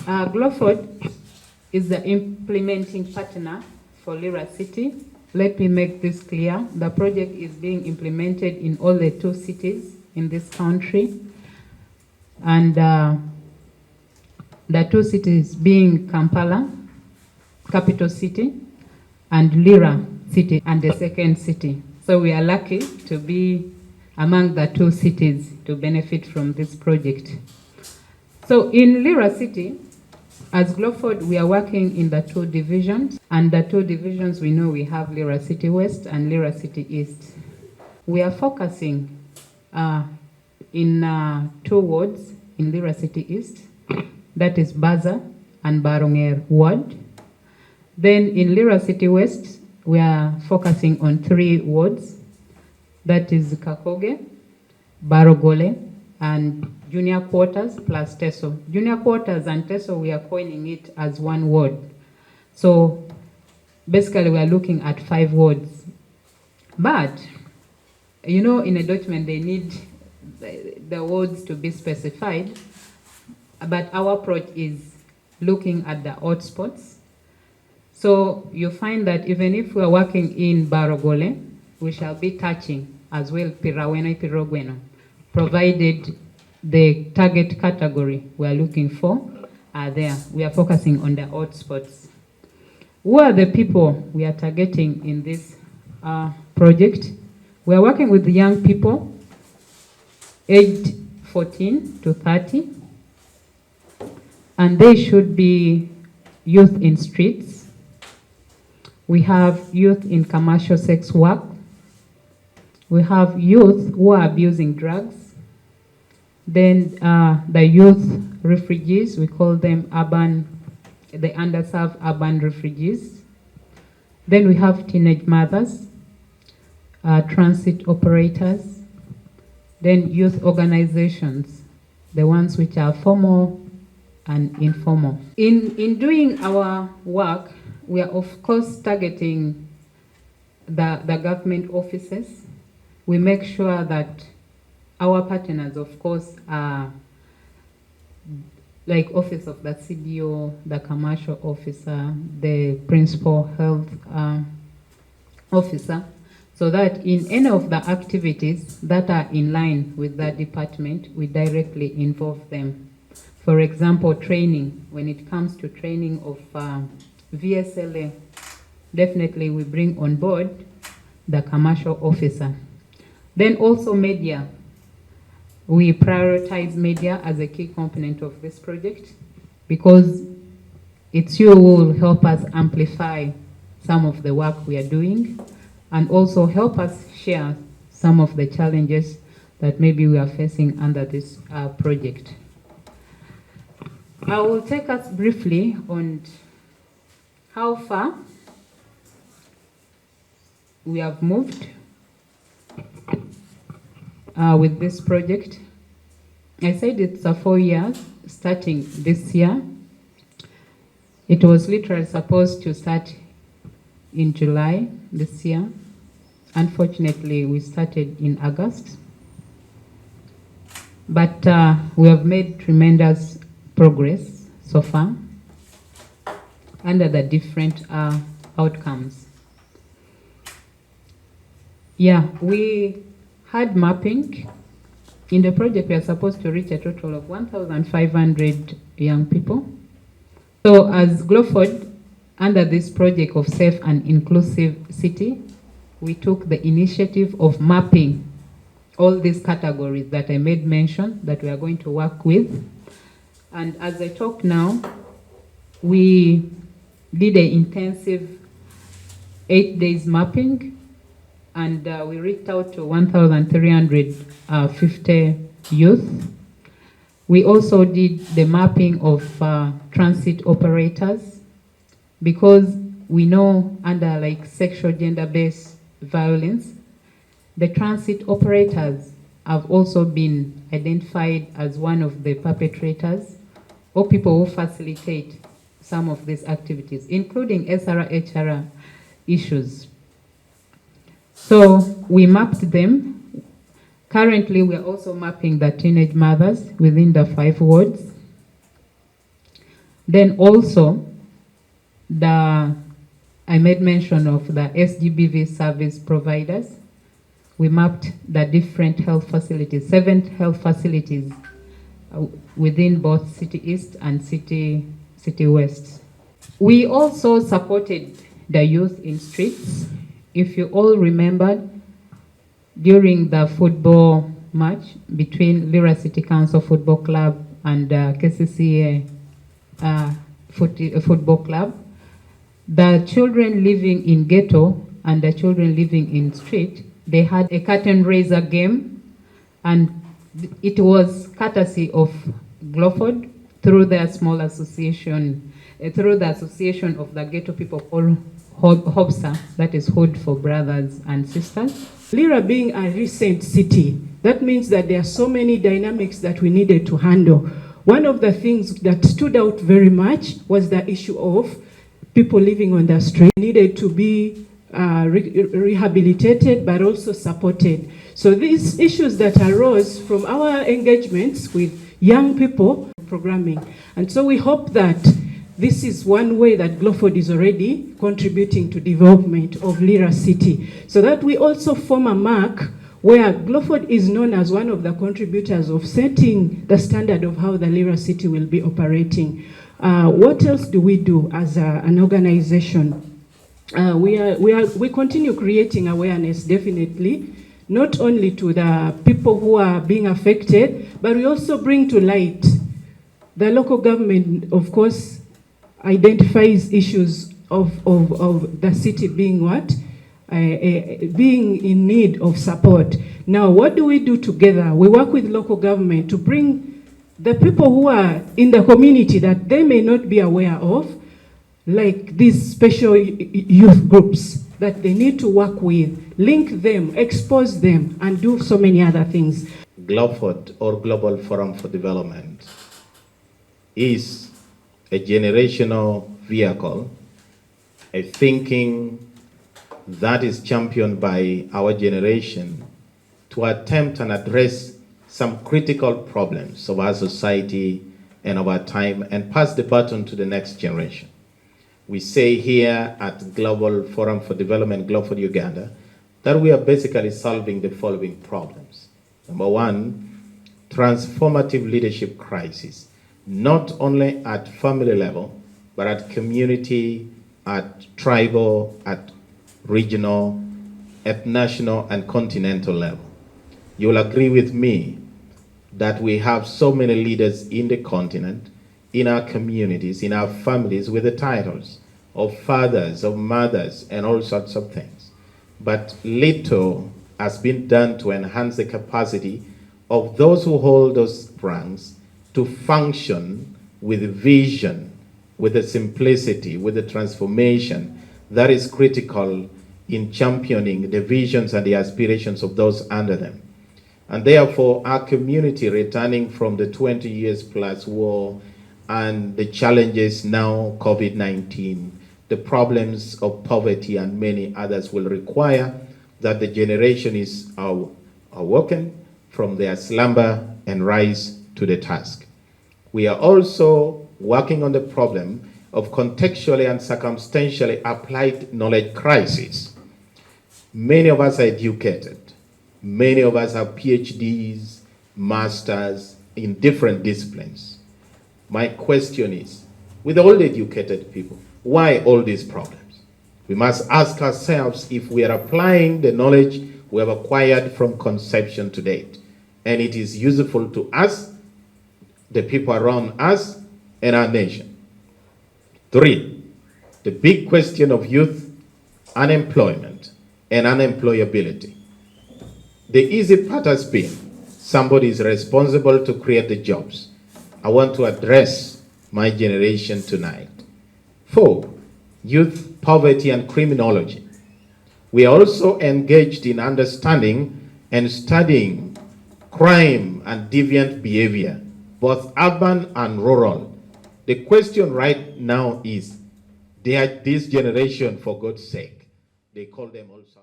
Gloford is the implementing partner for Lira City. Let me make this clear. The project is being implemented in all the 2 cities in this country. And the 2 cities being Kampala, capital city, and Lira city, and the second city. So we are lucky to be among the 2 cities to benefit from this project. So in Lira City, as Gloford, we are working in the 2 divisions, and the 2 divisions we know we have Lira City West and Lira City East. We are focusing in 2 wards in Lira City East, that is Baza and Baronger ward. Then in Lira City West, we are focusing on 3 wards, that is Kakoge, Barogole, and Junior Quarters plus Teso. Junior Quarters and Teso, we are coining it as 1 ward. So basically we are looking at 5 wards. But, you know, in a document they need the wards to be specified, but our approach is looking at the hotspots. So you find that even if we are working in Barogole, we shall be touching as well Piraweno, Pirogweno, provided the target category we are looking for are there. We are focusing on the hotspots. Who are the people we are targeting in this project? We are working with young people aged 14 to 30, and they should be youth in streets. We have youth in commercial sex work. We have youth who are abusing drugs. Then the youth refugees, we call them the underserved urban refugees. Then we have teenage mothers, transit operators, then youth organizations, the ones which are formal and informal. In doing our work, we are of course targeting the government offices. We make sure that our partners, of course, are like Office of the CDO, the Commercial Officer, the Principal Health Officer, so that in any of the activities that are in line with that department, we directly involve them. For example, training. When it comes to training of VSLA, definitely we bring on board the Commercial Officer. Then also media. We prioritize media as a key component of this project because it's you who will help us amplify some of the work we are doing and also help us share some of the challenges that maybe we are facing under this project. I will take us briefly on how far we have moved with this project. I said it's 4 years starting this year. It was literally supposed to start in July this year. Unfortunately, we started in August. But we have made tremendous progress so far under the different outcomes. Yeah, we had mapping. In the project, we are supposed to reach a total of 1,500 young people. So as Gloford, under this project of Safe and Inclusive City, we took the initiative of mapping all these categories that I made mention that we are going to work with. And as I talk now, we did an intensive 8 days mapping, and we reached out to 1,350 youth. We also did the mapping of transit operators, because we know under like sexual gender-based violence, the transit operators have also been identified as one of the perpetrators or people who facilitate some of these activities, including SRHR issues. So we mapped them. Currently, we are also mapping the teenage mothers within the 5 wards. Then also, I made mention of the SGBV service providers. We mapped the different health facilities, 7 health facilities within both City East and City West. We also supported the youth in streets. If you all remembered, during the football match between Lira City Council Football Club and KCCA Football Club, the children living in ghetto and the children living in street, they had a curtain raiser game, and it was courtesy of Gloford through their small association, through the association of the ghetto people called HOBSA, that is Hood for Brothers and Sisters. Lira being a recent city, that means that there are so many dynamics that we needed to handle. One of the things that stood out very much was the issue of people living on the street needed to be rehabilitated but also supported. So these issues that arose from our engagements with young people programming. And so we hope that this is one way that Gloford is already contributing to development of Lira City, so that we also form a mark where Gloford is known as one of the contributors of setting the standard of how the Lira City will be operating. What else do we do as an organization? We continue creating awareness, definitely, not only to the people who are being affected, but we also bring to light the local government, of course, identifies issues of the city being what? Being in need of support. Now, what do we do together? We work with local government to bring the people who are in the community that they may not be aware of, like these special youth groups that they need to work with, link them, expose them, and do so many other things. Gloford, or Global Forum for Development, is a generational vehicle, a thinking that is championed by our generation to attempt and address some critical problems of our society and of our time and pass the baton to the next generation. We say here at Global Forum for Development, Gloford Uganda, that we are basically solving the following problems. Number one, transformative leadership crisis, not only at family level, but at community, at tribal, at regional, at national and continental level. You will agree with me that we have so many leaders in the continent, in our communities, in our families, with the titles of fathers, of mothers, and all sorts of things. But little has been done to enhance the capacity of those who hold those ranks to function with vision, with the simplicity, with the transformation that is critical in championing the visions and the aspirations of those under them. And therefore, our community, returning from the 20 years plus war and the challenges now, COVID-19, the problems of poverty and many others, will require that the generation is awoken from their slumber and rise to the task. We are also working on the problem of contextually and circumstantially applied knowledge crisis. Many of us are educated. Many of us have PhDs, masters in different disciplines. My question is, with all the educated people, why all these problems? We must ask ourselves if we are applying the knowledge we have acquired from conception to date, and it is useful to us, the people around us, and our nation. 3, the big question of youth unemployment and unemployability. The easy part has been somebody is responsible to create the jobs. I want to address my generation tonight. 4, youth poverty and criminology. We are also engaged in understanding and studying crime and deviant behavior, both urban and rural. The question right now is, this generation, for God's sake, they call them also